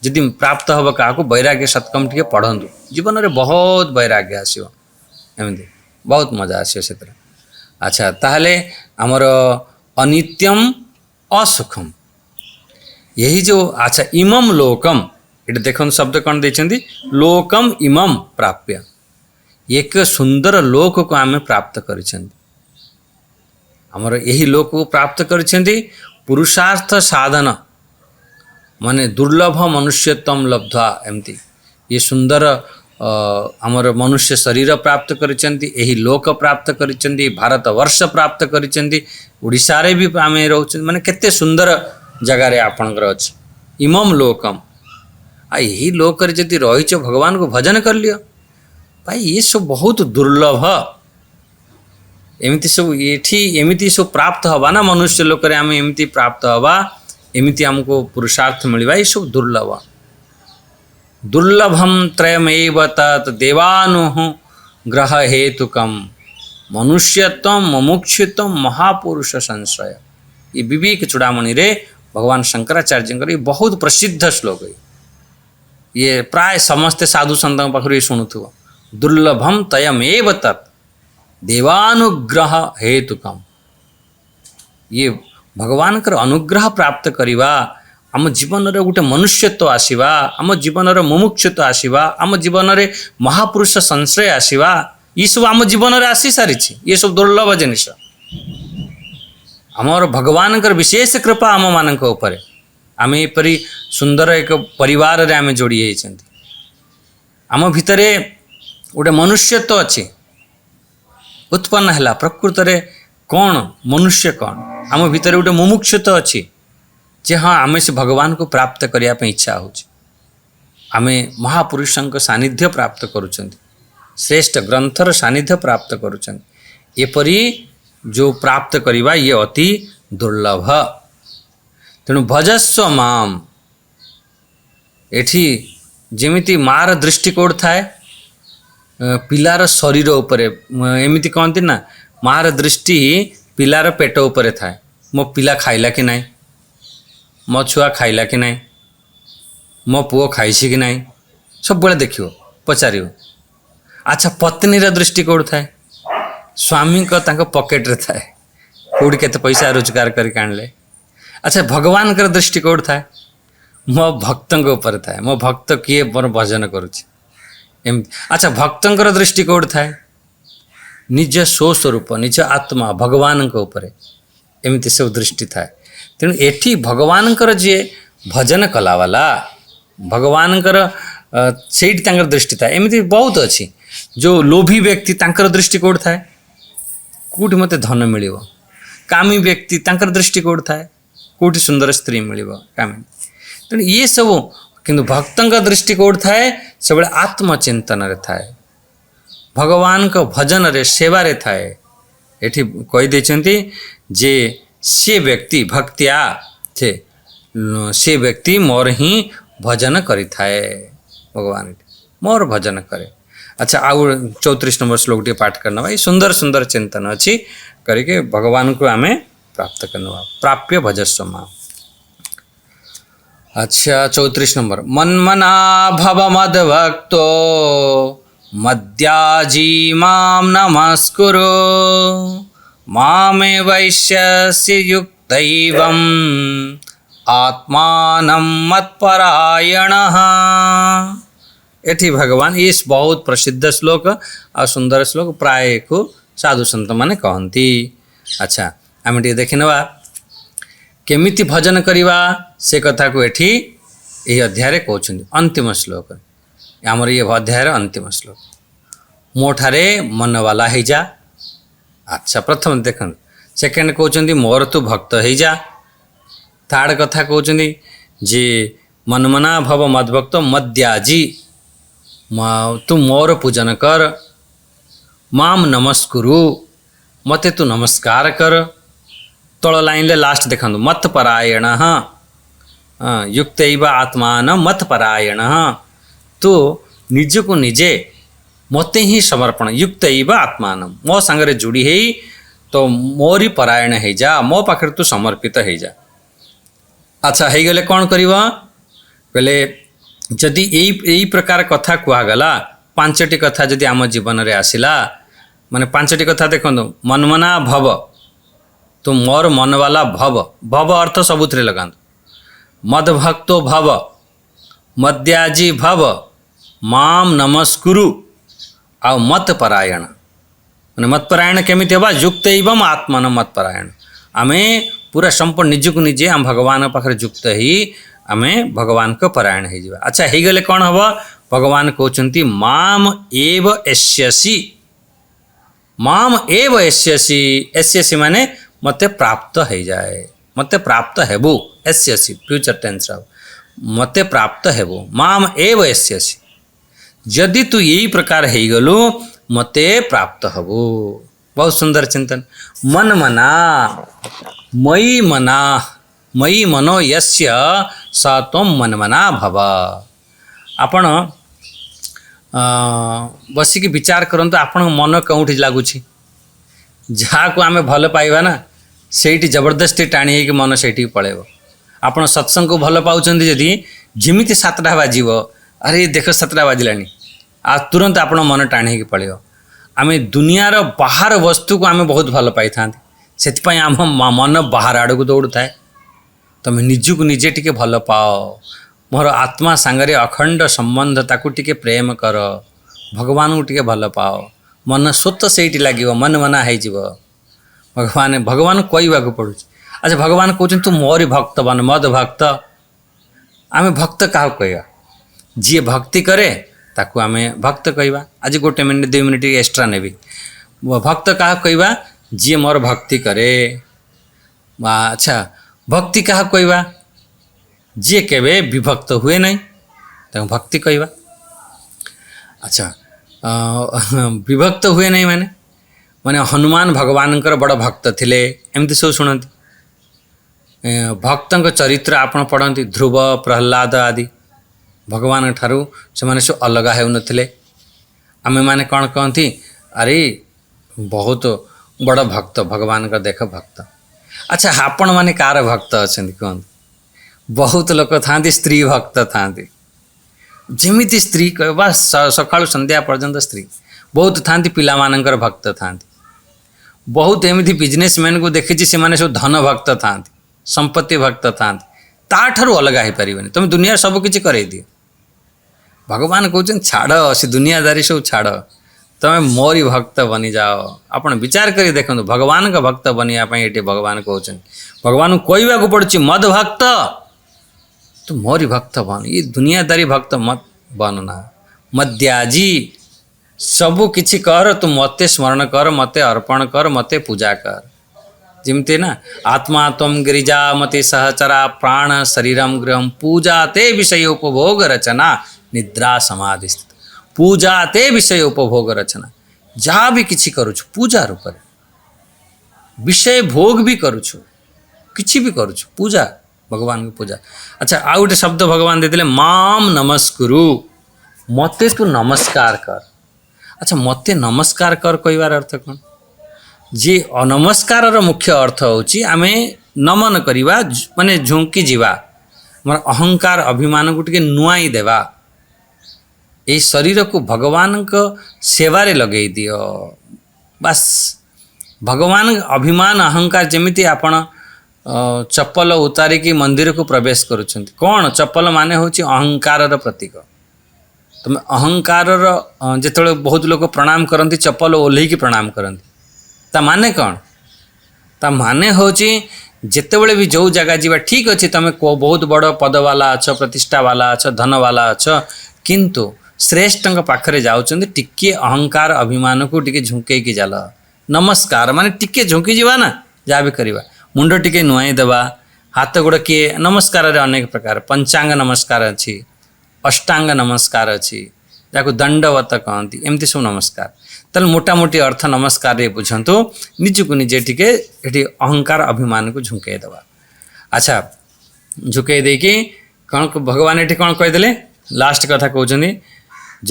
जदि प्राप्त हम क्या वैराग्य सतकम टे पढ़ु जीवन में बहुत वैराग्य आसो एमती बहुत मजा आसो से। अच्छा ताहले आमर अनित्यम असुखम यही जो अच्छा इमम लोकम ये देख शब्द कौन देते लोकम इमम प्राप्य एक सुंदर लोक को आम प्राप्त कर यही लोक को प्राप्त कर पुरुषार्थ साधन माने दुर्लभ मनुष्यत्म लब्ध्वा एमती ये सुंदर आमर मनुष्य शरीर प्राप्त करिसेंती यही लोक प्राप्त करिसेंती भारत वर्ष प्राप्त करिसेंती ओडिशा रे भी आमे रहउछ माने केते सुंदर जगह रे आपनकर अछि इमम लोकम आ यही लोक रे जदि रहिछ भगवान को भजन कर लियो भाई ये सब बहुत दुर्लभ एमती सब एठी एमती सब प्राप्त हवा ना मनुष्य लोक रे आमे एमती प्राप्त हवा एमती हमको पुरुषार्थ मिलवा ये सब दुर्लभ दुर्लभम त्रयमेव तत् देवानुः ग्रह हेतुकम मनुष्यत्व मुमुक्षुत्व महापुरुष संश्रय ये विवेक चूड़ामणि रे भगवान शंकराचार्य ये बहुत प्रसिद्ध श्लोक है ये प्राय समस्ते साधु संतों पाखु शुणुव दुर्लभम तयमेव तत् देवानुग्रह हेतुकम ये भगवान कर अनुग्रह प्राप्त करिवा आम जीवन रे गोटे मनुष्यत्व आसीबा आम जीवन रे मुमुक्षुत्व आसीबा आम जीवन रे महापुरुष संश्रय आसीबा ये सब आम जीवन रे आसी सारी ये सब दुर्लभ जिनिस आमर भगवान कर विशेष कृपा आम मान उपर आम एपरी सुंदर एक परिवार रे आम जोड़ी होइछंती आम भितरे गोटे मनुष्यत्व अच्छी उत्पन्न है प्रकृत रे कौन मनुष्य कौन आम भितर गोटे मुमुक्षुत्व अच्छी जे हाँ आम से भगवान को प्राप्त करने इच्छा हो आम महापुरुषों सानिध्य प्राप्त करुँच श्रेष्ठ ग्रंथर सानिध्य प्राप्त करुँच एपरी जो प्राप्त करवा ये अति दुर्लभ तेणु भजस्व माम एठी जेमिति मार दृष्टिकोण थाए पिलार शरीर उपरे एमिति कहती ना मार दृष्टि पिलार पेट उपरे थाए मो पिला खाइला कि नहीं मो छुआ खाइला कि नहीं मो पुओ खाइछि कि नहीं सब बेले देखियो पचारियो। अच्छा पत्नीर दृष्टि कौड़ थाए स्वामी को तांको पॉकेट रे थाए कौड़ी केते पैसा रोजगार करके आणले। अच्छा भगवान कर दृष्टि कौड़ थाए मो भक्तों ऊपर थाए मो भक्त किए मोर भजन करुछि एम। अच्छा भक्तों दृष्टि कौड़ थाए निज स्वस्वरूप निज आत्मा भगवान को ऊपर एमती सब दृष्टि थाए तेणु एठी भगवान जी भजन कलावाला भगवान से दृष्टि थाए एमती बहुत अच्छी जो लोभी व्यक्ति तांकर दृष्टि कौड़ थाए कौटी मते धन मिल कामी व्यक्ति तांकर दृष्टि कौड़ थाए कौटी सुंदर स्त्री मिल कामी तेणु ये सब किंतु भक्तों दृष्टि कौड़ थाए सब आत्मचिंतन रे थाए भगवान को भजन रे सेवा रे थाए एठी कहि देछंती जे से व्यक्ति भक्तिया थे से व्यक्ति मोर ही भजन करि थाए भगवान मोर भजन करे। अच्छा आउ 34 नंबर श्लोक टी पाठ करना भाई सुंदर सुंदर चिंतन अच्छी करके भगवान को आमे प्राप्त करना प्राप्य भजस्व मां। अच्छा 34 नंबर मन्मना भव मद्भक्तो मद्याजी मां नमस्कुरु मामे वैश्यस्य युक्तैवम् आत्मानं मत्परायणः। एठी भगवान इस बहुत प्रसिद्ध श्लोक और सुंदर श्लोक प्राय को साधु संत माने कहती। अच्छा आम टे देखा केमिति भजन करवा से कथा को एठी यही अध्याय कहते अंतिम श्लोक आमर ये अध्याय अंतिम श्लोक मो ठारे मन वाला हो जा। अच्छा प्रथम देख सेकेंड कहते मोर तू भक्त हो जा। थर्ड कथा कहते जे मनमना भव मद्भक्त मद्याजी तू मोर पूजन कर माम नमस्कुरु मते तू नमस्कार कर। तल लाइन ले लास्ट देखा मत परायण युक्त आत्मान मत परायण तू निज को निजे मते ही समर्पण युक्त आत्मान मो सांगरे जोड़ी है तो मोरी परायण हो जा मो पाखे तू समर्पित हो जा। अच्छा हो गले कौन कर बोले जदि यही प्रकार कथा कहगला पांचटी कथा जदि आम जीवन रे आसिला माने पांचटी कथा देखो मनमना भव तू मोर मन वाला भव भव अर्थ सबुथ लगा मदभक्तो भव मद्याजी भव माम नमस्कुरु आ मत परायण मैंने मत परायण केमी होगा युक्त एवं आत्मान मत परायण आमे पूरा संपूर्ण निजक निजे आम भगवान पाखे युक्त ही आमे भगवान को परायण हो जावा। अच्छा हो गले कौन हम भगवान कहते माम एव एष्यसि माम एव एष्यसि एष्यसि माने मते प्राप्त हो जाए मते प्राप्त हेबु एष्यसि फ्यूचर टेंस मते प्राप्त हेबु माम एव एष्यसि जदि तू यही प्रकार हो गलु मते प्राप्त हबु। बहुत सुंदर चिंतन मन मना मयि मनो यस्य स त्वं मनमना भव। आपण बसिक विचार करंतु आपण मन कौटी लगुच जहाँ को आम भल पाइबा ना सेठी जबरदस्ती टाणी है कि मन सेठी पलैब। आपण सत्संग को भल पाँच जदि जिमिति 7टा बाजिब अरे देख 7टा बाजिलानी आ तुरंत आपण मन टाणी है पलैब। आम दुनियार बाहर वस्तु को आम बहुत भल पाई था से आम मन बाहर आड़ को दौड़ थाए। तुम निजक निजे टिके भल पाओ मोर आत्मा सांगरे अखंड संबंध ताकू टिके प्रेम कर भगवान को टिके भल पाओ मन स्वत से लगे मन मना हो भगवान भगवान कहवाक पड़ू। अच्छा भगवान कहते तू मोरी भक्त बन मद भक्त आम भक्त क्या कह जी भक्ति करे ताकू आम भक्त कहवा। आज 1 मिनिट 2 मिनिट एक्स्ट्रा नेबी भक्त क्या कहवा जी मोर भक्ति करे। अच्छा भक्ति क्या कहवा जी केवे विभक्त हुए नहीं तो भक्ति कहवा। अच्छा विभक्त हुए नहीं माने माने हनुमान भगवान बड़ भक्त थिले एमती सब शुणती भक्तों चरित्र आपण पढ़ती ध्रुव प्रहलाद आदि भगवान ठारू से माने सब अलग हो नथिले। आमे माने कौन कहती अरे बहुत बड़ भक्त भगवान का देख भक्त। अच्छा आपण माने कार भक्त अच्छा कहते बहुत लोग था स्त्री भक्त था जमीती स्त्री कह सकाळु संध्या पर्यंत स्त्री बहुत था पिला मानकर भक्त था बहुत एमती बिजनेसमैन को देखी से माने सब धन भक्त था संपत्ति भक्त था ताठू अलग हो पारे तुम दुनिया सब किसी कर दिए। भगवान कहते छाड़ से दुनियादारी सब छाड़ तुम मोरी भक्त बनी जाओ। आप विचार कर देखो भगवान का भक्त बनवाई ये भगवान कहते भगवान कहवाक पड़ुछि मद भक्त तू मोरी भक्त बन ये दुनियादारी भक्त मत बनना मद्याजी सबू किछि कर तू मते स्मरण कर मते अर्पण कर मते पूजा कर। जिमती ना आत्मा तम गिरिजा मते सहचरा प्राण शरीरम गृहम पूजा ते विषय उपभोग रचना निद्रा समाधि स्थित पूजा ते विषय उपभोग रचना जहाँ भी किछि करुछु पूजा रूप विषय भोग भी करुछु किछि भी करुछु पूजा भगवान की पूजा। अच्छा आ गोटे शब्द भगवान देते माम नमस्कुरु मते तू नमस्कार कर। अच्छा मते नमस्कार कर कहबार अर्थ कौन जी नमस्कार मुख्य अर्थ होची आमे नमन करिवा माने झुंकी जीवा मोर अहंकार अभिमान को टिके नुआई देवा ये शरीर को भगवान को सेवारे लगे दियो बस। भगवान अभिमान अहंकार जमिति आपण चप्पल उतारिकी मंदिर को प्रवेश करुछंती कौन चप्पल माने होची अहंकार प्रतीक। तुम अहंकार जिते बहुत लोग प्रणाम करती चप्पल ओल्लैकी प्रणाम करती ता माने कौन ता माने होची जितेबले भी जो जगह जीवा ठीक अच्छे तुम बहुत बड़ पद वाला अछ प्रतिष्ठा वाला अछ धन वाला अछ किंतु श्रेष्ठ पाखरे जाउछंती टिके अहंकार अभिमान को टिके झुंकेकी जाला नमस्कार माने टिके झुंकी जीवा ना जहाँ भी करवा मुंड टिके नुआई देवा हाथ गोड़ किए नमस्कार अनेक प्रकार पंचांग नमस्कार अच्छी अष्टांग नमस्कार अच्छी या दंडवत कहती एमती सब नमस्कार ताल मोटामोटी अर्थ नमस्कार रे बुझंतु निजको निजे टिके एठी अहंकार अभिमान को झुंके दवा। अच्छा झुके देकी कौन भगवान एठी कौन कहीदेले लास्ट कथा कहउछन्ती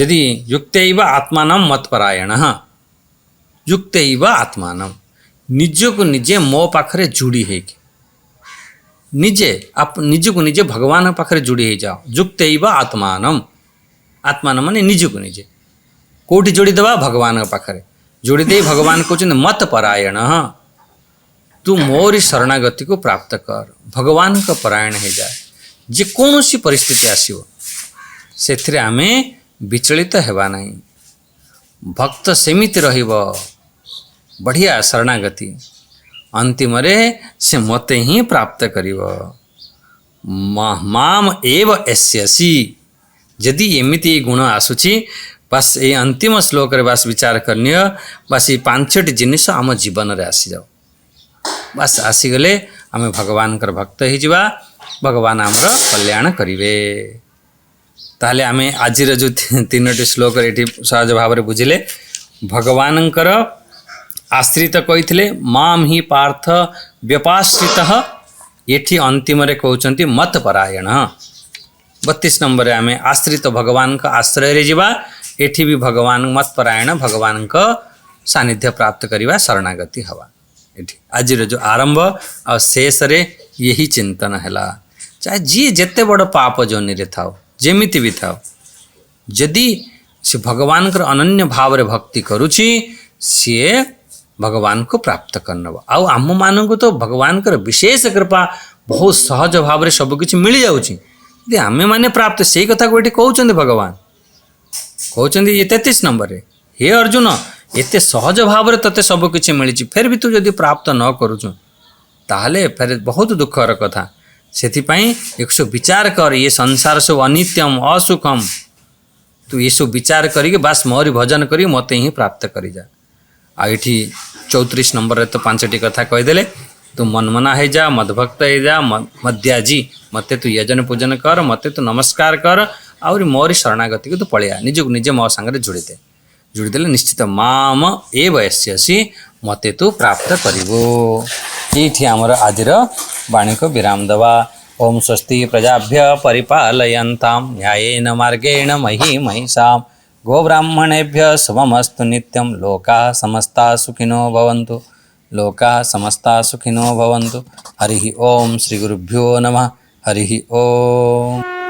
यदि युक्तैव आत्मानं मत्परायण युक्तैव आत्मानं निजको निजे मो पाखरे जोड़ी है निजे आप निजको निजे भगवान पाखरे जोड़ी हो जाओ युक्तैव आत्मानं आत्मान माने निजको निजे कोठी जोड़ी देवा भगवान पाखरे जोड़ी दे भगवान कहउछन्ती मत्परायण तू मोरी शरणागति को प्राप्त कर भगवान का परायण हो जाए जेकोसी परिस्थिति आसीबो सेथिरे आमे विचलित हेबा नहीं भक्त सेमिति रहिबो बढ़िया शरणागति अंतिम रे से मते ही प्राप्त करिबो माम एव एस्यसि यदि एमिति गुण आसुची बस ये अंतिम श्लोक रे बस विचार करनी बस ये पांचटी जिनिस आम जीवन रे आसी जाओ बस आसीगले आम भगवान कर भक्त ही जीवा भगवान आमर कल्याण करिवे। ताहले आमे आजिर जो तीनोटी श्लोक ये सहज भाव में बुझिले भगवानंकर आश्रित कही माम ही पार्थ व्यपाश्रित ये अंतिम रे कहउछन्ती मत्परायण 32 नंबर रे आमे आश्रित भगवान का आश्रय रे जीवा एठी भी भगवान मत्परायण भगवान का सानिध्य प्राप्त करिवा शरणागति हवा एठी आजिर जो आरंभ और शेष रे यही चिंतन हैला चाहे जी जेते बड़ पाप जोनि रे थाओ जेमिति भी थाओ यदि से भगवान कर अनन्य भाव रे भक्ति करुची सीए भगवान को प्राप्त करनब आउ आम मान को तो भगवान कर विशेष कृपा बहुत सहज भाव रे सब किछि मिल जाउची यदि आमे माने प्राप्त सेही कथा को एठी कहउचंदी भगवान कहउचंदी ये 33 नंबर रे हे अर्जुन एते सहज भाव रे तते सब किछि मिलिची फिर भी तू यदि प्राप्त न करूछु ताहले फिर बहुत दुखर कथा सेथिपाई एक सो विचार कर ये संसार सब अनित्यम असुखम तू ये सब विचार करिके बस मोरी भजन करी मते ही प्राप्त करी जा आ एठी 34 नंबर रे तो पांचटी कथा कहीदेले तू मनमना है जा मदभक्त है जा मध्याजी मते तू यजन पूजन कर मते तू नमस्कार कर और मोरी शरणागति को तू पळिया निजको निजे मो संगे जोड़ीदेले निश्चित माम एव एस्यसि मते तू प्राप्त करिवो। ये आमर आजिर वाणी को विराम दवा। ओम स्वस्ति प्रजाभ्य परिपालयन्तां न्यायेन मार्गेण मही महिषां गोब्राह्मणेभ्य शुभमस्तु नित्यं लोकाः समस्ताः सुखिनो भवन्तु लोकाः समस्ताः सुखिनो भवन्तु। हरिः ओम श्री गुरुभ्यो नमः। हरिः ओम।